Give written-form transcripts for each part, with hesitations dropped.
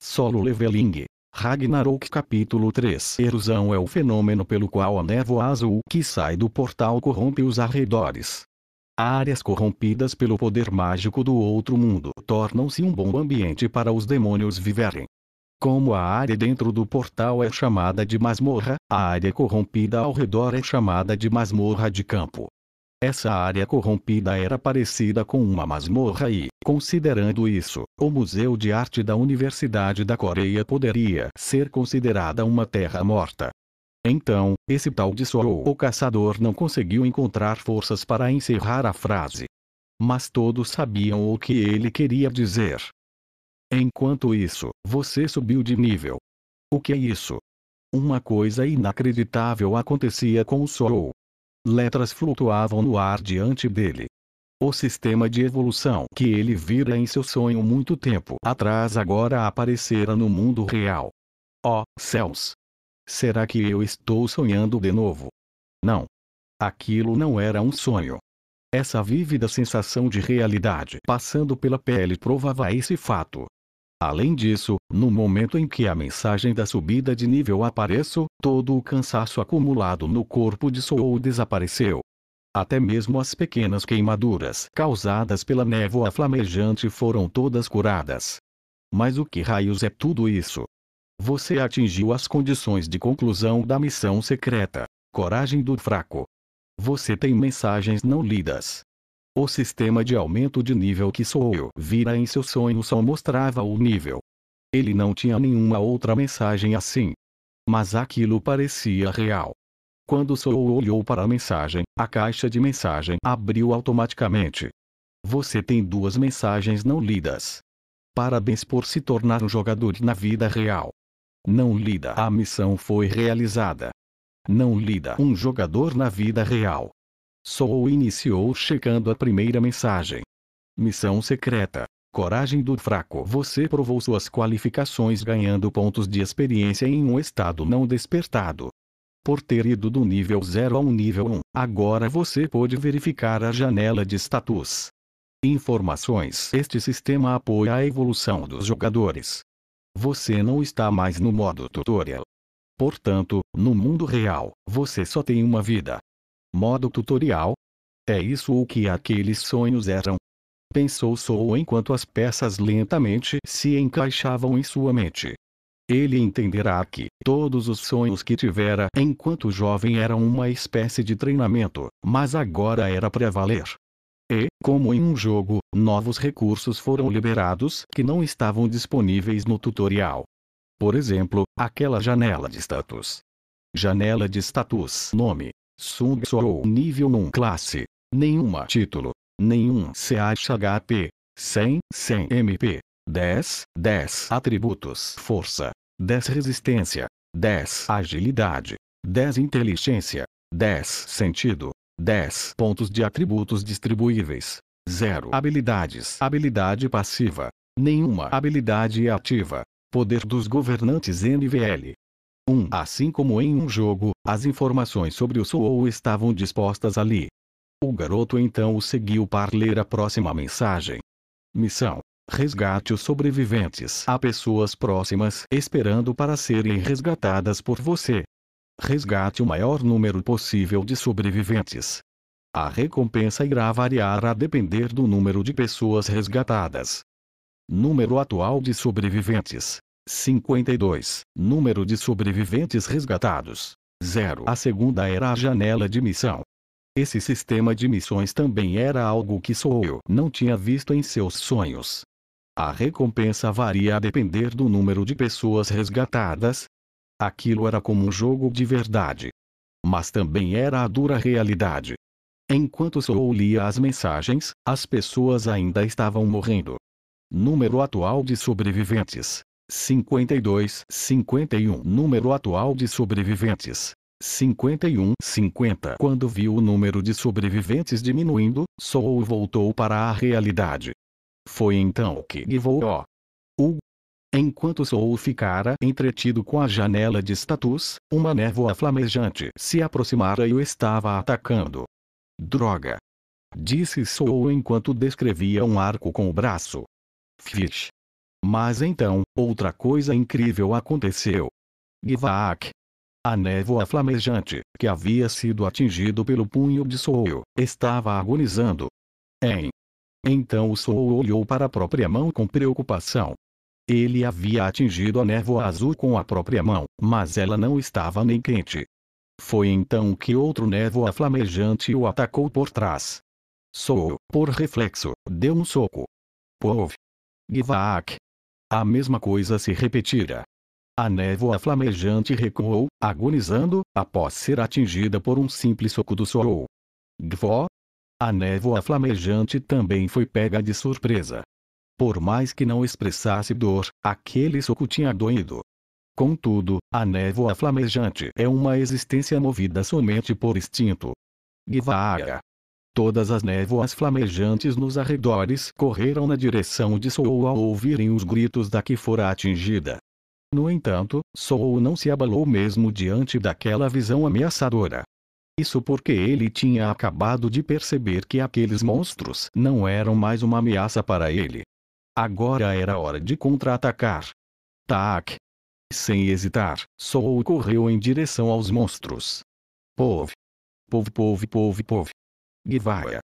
Solo Leveling. Ragnarok Capítulo 3. Erosão é o fenômeno pelo qual a névoa azul que sai do portal corrompe os arredores. Áreas corrompidas pelo poder mágico do outro mundo tornam-se um bom ambiente para os demônios viverem. Como a área dentro do portal é chamada de masmorra, a área corrompida ao redor é chamada de masmorra de campo. Essa área corrompida era parecida com uma masmorra e, considerando isso, o Museu de Arte da Universidade da Coreia poderia ser considerada uma terra morta. Então, esse tal de Soo o caçador não conseguiu encontrar forças para encerrar a frase. Mas todos sabiam o que ele queria dizer. Enquanto isso, você subiu de nível. O que é isso? Uma coisa inacreditável acontecia com o Soo. Letras flutuavam no ar diante dele. O sistema de evolução que ele vira em seu sonho muito tempo atrás agora aparecera no mundo real. Oh, céus! Será que eu estou sonhando de novo? Não. Aquilo não era um sonho. Essa vívida sensação de realidade passando pela pele provava esse fato. Além disso, no momento em que a mensagem da subida de nível apareceu, todo o cansaço acumulado no corpo de Soo desapareceu. Até mesmo as pequenas queimaduras causadas pela névoa flamejante foram todas curadas. Mas o que raios é tudo isso? Você atingiu as condições de conclusão da missão secreta. Coragem do fraco. Você tem mensagens não lidas. O sistema de aumento de nível que Soo vira em seu sonho só mostrava o nível. Ele não tinha nenhuma outra mensagem assim. Mas aquilo parecia real. Quando Soo olhou para a mensagem, a caixa de mensagem abriu automaticamente. Você tem 2 mensagens não lidas. Parabéns por se tornar um jogador na vida real. Não lida. A missão foi realizada. Não lida. Um jogador na vida real. Soo iniciou checando a primeira mensagem. Missão secreta. Coragem do fraco. Você provou suas qualificações ganhando pontos de experiência em um estado não despertado. Por ter ido do nível 0 ao nível 1, agora você pode verificar a janela de status. Informações. Este sistema apoia a evolução dos jogadores. Você não está mais no modo tutorial. Portanto, no mundo real, você só tem uma vida. Modo tutorial? É isso o que aqueles sonhos eram? Pensou Soo enquanto as peças lentamente se encaixavam em sua mente. Ele entenderá que todos os sonhos que tivera enquanto jovem eram uma espécie de treinamento, mas agora era para valer. E, como em um jogo, novos recursos foram liberados que não estavam disponíveis no tutorial. Por exemplo, aquela janela de status. Janela de status. Nome. Sung Soo. Nível 1. Classe. Nenhuma. Título. Nenhum. CHHP. 100 MP. 10 Atributos. Força. 10 Resistência. 10 Agilidade. 10 Inteligência. 10 Sentido. 10 pontos de atributos distribuíveis. 0 habilidades. Habilidade passiva. Nenhuma habilidade ativa. Poder dos governantes NVL. 1. Assim como em um jogo, as informações sobre o Soo estavam dispostas ali. O garoto então o seguiu para ler a próxima mensagem. Missão. Resgate os sobreviventes. Há pessoas próximas esperando para serem resgatadas por você. Resgate o maior número possível de sobreviventes. A recompensa irá variar a depender do número de pessoas resgatadas. Número atual de sobreviventes. 52. Número de sobreviventes resgatados. 0. A segunda era a janela de missão. Esse sistema de missões também era algo que Soo não tinha visto em seus sonhos. A recompensa varia a depender do número de pessoas resgatadas. Aquilo era como um jogo de verdade. Mas também era a dura realidade. Enquanto Soo lia as mensagens, as pessoas ainda estavam morrendo. Número atual de sobreviventes. 52, 51. Número atual de sobreviventes. 51, 50. Quando viu o número de sobreviventes diminuindo, Soo voltou para a realidade. Foi então que givou Enquanto Soo ficara entretido com a janela de status, uma névoa flamejante se aproximara e o estava atacando. Droga! Disse Soo enquanto descrevia um arco com o braço. Fish. Mas então, outra coisa incrível aconteceu. Givak, a névoa flamejante, que havia sido atingido pelo punho de Soul, estava agonizando. Então o Soul olhou para a própria mão com preocupação. Ele havia atingido a névoa azul com a própria mão, mas ela não estava nem quente. Foi então que outro névoa flamejante o atacou por trás. Soul, por reflexo, deu um soco. Pov. Givak. A mesma coisa se repetira. A névoa flamejante recuou, agonizando, após ser atingida por um simples soco do Soul. Gvó. A névoa flamejante também foi pega de surpresa. Por mais que não expressasse dor, aquele soco tinha doído. Contudo, a névoa flamejante é uma existência movida somente por instinto. Givaaga. Todas as névoas flamejantes nos arredores correram na direção de Soul ao ouvirem os gritos da que fora atingida. No entanto, Soul não se abalou mesmo diante daquela visão ameaçadora. Isso porque ele tinha acabado de perceber que aqueles monstros não eram mais uma ameaça para ele. Agora era hora de contra-atacar. Tac! Sem hesitar, Soul correu em direção aos monstros. Pov. Pov pov pov pov. Givaya.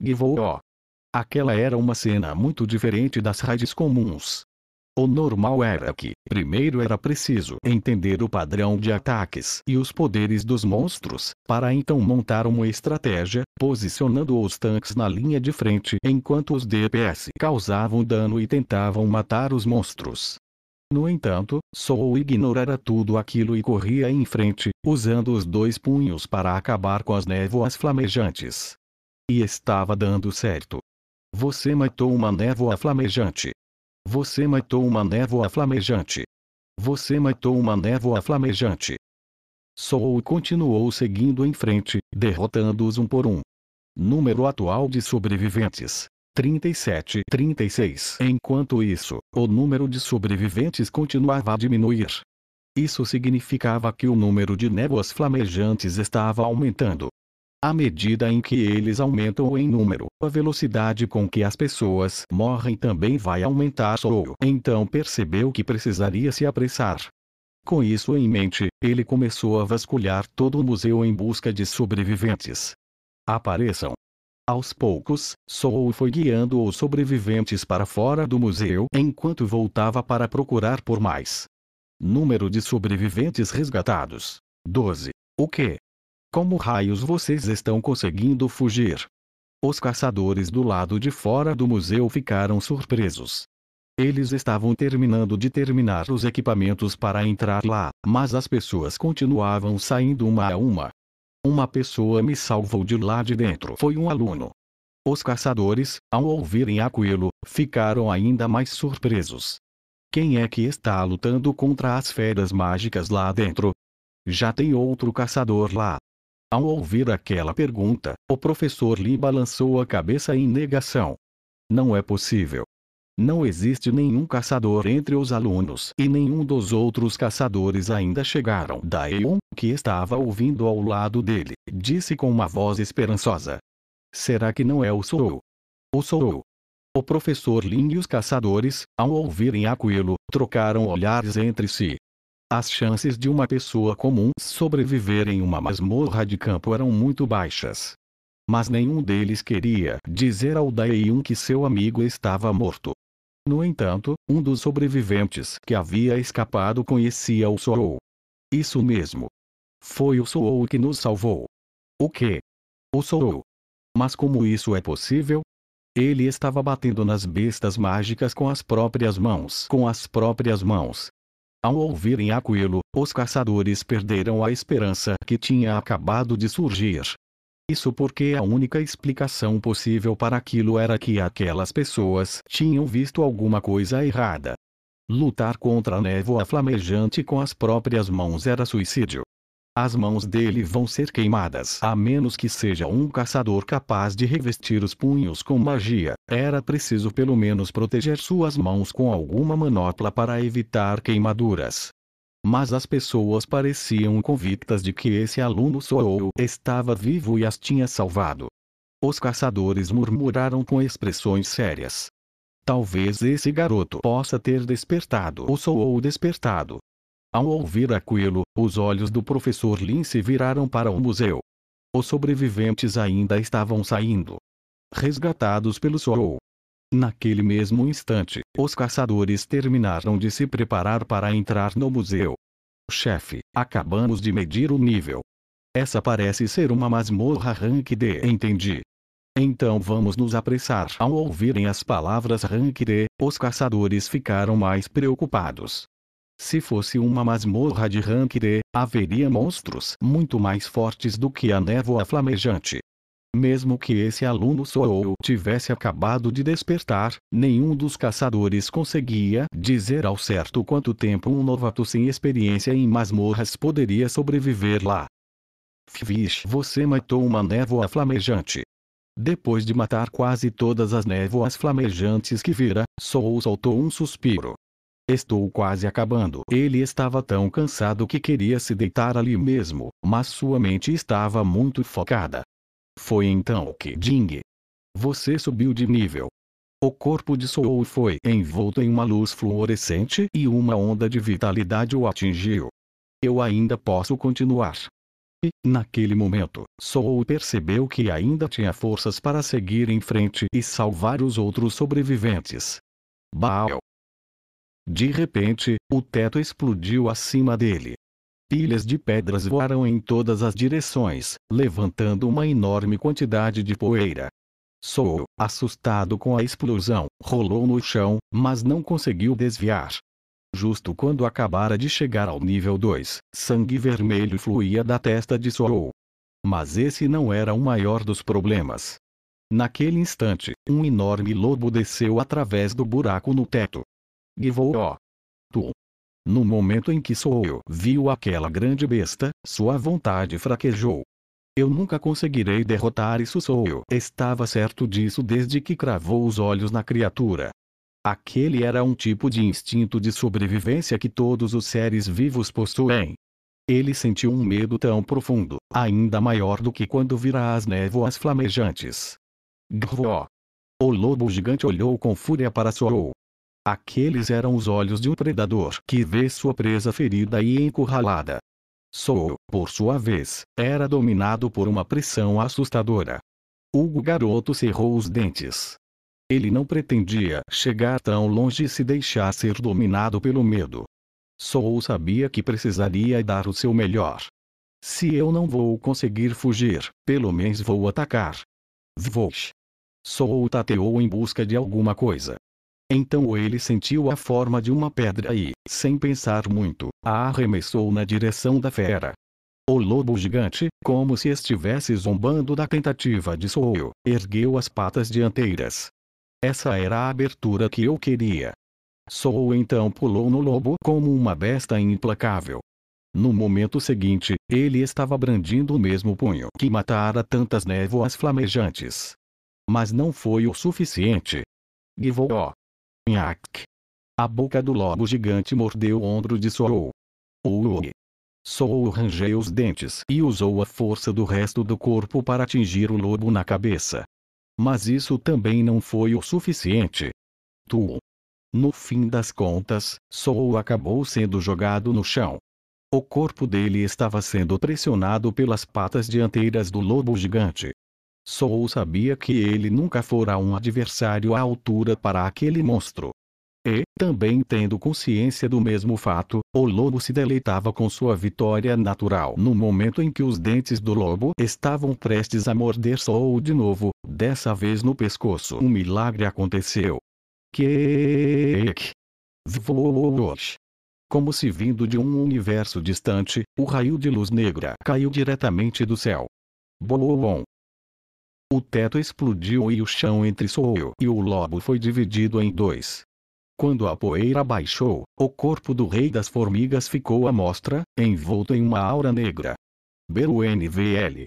Givoo. Aquela era uma cena muito diferente das raids comuns. O normal era que, primeiro era preciso entender o padrão de ataques e os poderes dos monstros, para então montar uma estratégia, posicionando os tanques na linha de frente enquanto os DPS causavam dano e tentavam matar os monstros. No entanto, Soul ignorara tudo aquilo e corria em frente, usando os dois punhos para acabar com as névoas flamejantes. E estava dando certo. Você matou uma névoa flamejante. Você matou uma névoa flamejante. Você matou uma névoa flamejante. Soul continuou seguindo em frente, derrotando-os um por um. Número atual de sobreviventes: 37-36. Enquanto isso, o número de sobreviventes continuava a diminuir. Isso significava que o número de névoas flamejantes estava aumentando. À medida em que eles aumentam em número, a velocidade com que as pessoas morrem também vai aumentar. Soul então percebeu que precisaria se apressar. Com isso em mente, ele começou a vasculhar todo o museu em busca de sobreviventes. Apareçam. Aos poucos, Soul foi guiando os sobreviventes para fora do museu enquanto voltava para procurar por mais. Número de sobreviventes resgatados: 12. O quê? Como raios vocês estão conseguindo fugir? Os caçadores do lado de fora do museu ficaram surpresos. Eles estavam terminando de terminar os equipamentos para entrar lá, mas as pessoas continuavam saindo uma a uma. Uma pessoa me salvou de lá de dentro. Foi um aluno. Os caçadores, ao ouvirem aquilo, ficaram ainda mais surpresos. Quem é que está lutando contra as feras mágicas lá dentro? Já tem outro caçador lá. Ao ouvir aquela pergunta, o professor Lee balançou a cabeça em negação. Não é possível. Não existe nenhum caçador entre os alunos e nenhum dos outros caçadores ainda chegaram. Daeon, que estava ouvindo ao lado dele, disse com uma voz esperançosa. Será que não é o Soul? O Soul. O professor Lee e os caçadores, ao ouvirem aquilo, trocaram olhares entre si. As chances de uma pessoa comum sobreviver em uma masmorra de campo eram muito baixas. Mas nenhum deles queria dizer ao Daeon que seu amigo estava morto. No entanto, um dos sobreviventes que havia escapado conhecia o Soul. Isso mesmo. Foi o Soul que nos salvou. O quê? O Soul. Mas como isso é possível? Ele estava batendo nas bestas mágicas com as próprias mãos. Com as próprias mãos. Ao ouvirem aquilo, os caçadores perderam a esperança que tinha acabado de surgir. Isso porque a única explicação possível para aquilo era que aquelas pessoas tinham visto alguma coisa errada. Lutar contra a névoa flamejante com as próprias mãos era suicídio. As mãos dele vão ser queimadas a menos que seja um caçador capaz de revestir os punhos com magia. Era preciso pelo menos proteger suas mãos com alguma manopla para evitar queimaduras. Mas as pessoas pareciam convictas de que esse aluno Soul estava vivo e as tinha salvado. Os caçadores murmuraram com expressões sérias. Talvez esse garoto possa ter despertado ou soou despertado. Ao ouvir aquilo, os olhos do professor Lin se viraram para o museu. Os sobreviventes ainda estavam saindo, resgatados pelo Soul. Naquele mesmo instante, os caçadores terminaram de se preparar para entrar no museu. Chefe, acabamos de medir o nível. Essa parece ser uma masmorra Rank D. Entendi. Então vamos nos apressar. Ao ouvirem as palavras Rank D, os caçadores ficaram mais preocupados. Se fosse uma masmorra de Rank D, haveria monstros muito mais fortes do que a névoa flamejante. Mesmo que esse aluno Soul tivesse acabado de despertar, nenhum dos caçadores conseguia dizer ao certo quanto tempo um novato sem experiência em masmorras poderia sobreviver lá. Fish, você matou uma névoa flamejante. Depois de matar quase todas as névoas flamejantes que vira, Soul soltou um suspiro. Estou quase acabando. Ele estava tão cansado que queria se deitar ali mesmo, mas sua mente estava muito focada. Foi então que Jing. Você subiu de nível. O corpo de Soul foi envolto em uma luz fluorescente e uma onda de vitalidade o atingiu. Eu ainda posso continuar. E, naquele momento, Soul percebeu que ainda tinha forças para seguir em frente e salvar os outros sobreviventes. Baal. De repente, o teto explodiu acima dele. Pilhas de pedras voaram em todas as direções, levantando uma enorme quantidade de poeira. Soul, assustado com a explosão, rolou no chão, mas não conseguiu desviar. Justo quando acabara de chegar ao nível 2, sangue vermelho fluía da testa de Soul. Mas esse não era o maior dos problemas. Naquele instante, um enorme lobo desceu através do buraco no teto. Givou. No momento em que Soul viu aquela grande besta, sua vontade fraquejou. Eu nunca conseguirei derrotar isso. Soul estava certo disso desde que cravou os olhos na criatura. Aquele era um tipo de instinto de sobrevivência que todos os seres vivos possuem. Ele sentiu um medo tão profundo, ainda maior do que quando vira as névoas flamejantes. Gvó. O lobo gigante olhou com fúria para Soul. Aqueles eram os olhos de um predador que vê sua presa ferida e encurralada. Soul, por sua vez, era dominado por uma pressão assustadora. O garoto cerrou os dentes. Ele não pretendia chegar tão longe e se deixar ser dominado pelo medo. Soul sabia que precisaria dar o seu melhor. Se eu não vou conseguir fugir, pelo menos vou atacar. Vosh. Soul tateou em busca de alguma coisa. Então ele sentiu a forma de uma pedra e, sem pensar muito, a arremessou na direção da fera. O lobo gigante, como se estivesse zombando da tentativa de Soul, ergueu as patas dianteiras. Essa era a abertura que eu queria. Soul então pulou no lobo como uma besta implacável. No momento seguinte, ele estava brandindo o mesmo punho que matara tantas névoas flamejantes. Mas não foi o suficiente. Givou. Nhaque. A boca do lobo gigante mordeu o ombro de Soul. Soul rangeu os dentes e usou a força do resto do corpo para atingir o lobo na cabeça. Mas isso também não foi o suficiente. No fim das contas, Soul acabou sendo jogado no chão. O corpo dele estava sendo pressionado pelas patas dianteiras do lobo gigante. Soul sabia que ele nunca fora um adversário à altura para aquele monstro. E, também tendo consciência do mesmo fato, o lobo se deleitava com sua vitória natural. No momento em que os dentes do lobo estavam prestes a morder Soul de novo, dessa vez no pescoço, um milagre aconteceu. Como se vindo de um universo distante, o raio de luz negra caiu diretamente do céu. O teto explodiu e o chão entre Soul e o lobo foi dividido em dois. Quando a poeira baixou, o corpo do rei das formigas ficou à mostra, envolto em uma aura negra. BUNVL.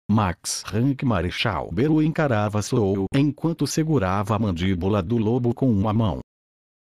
Max Rank Marechal Beru encarava Soul enquanto segurava a mandíbula do lobo com uma mão.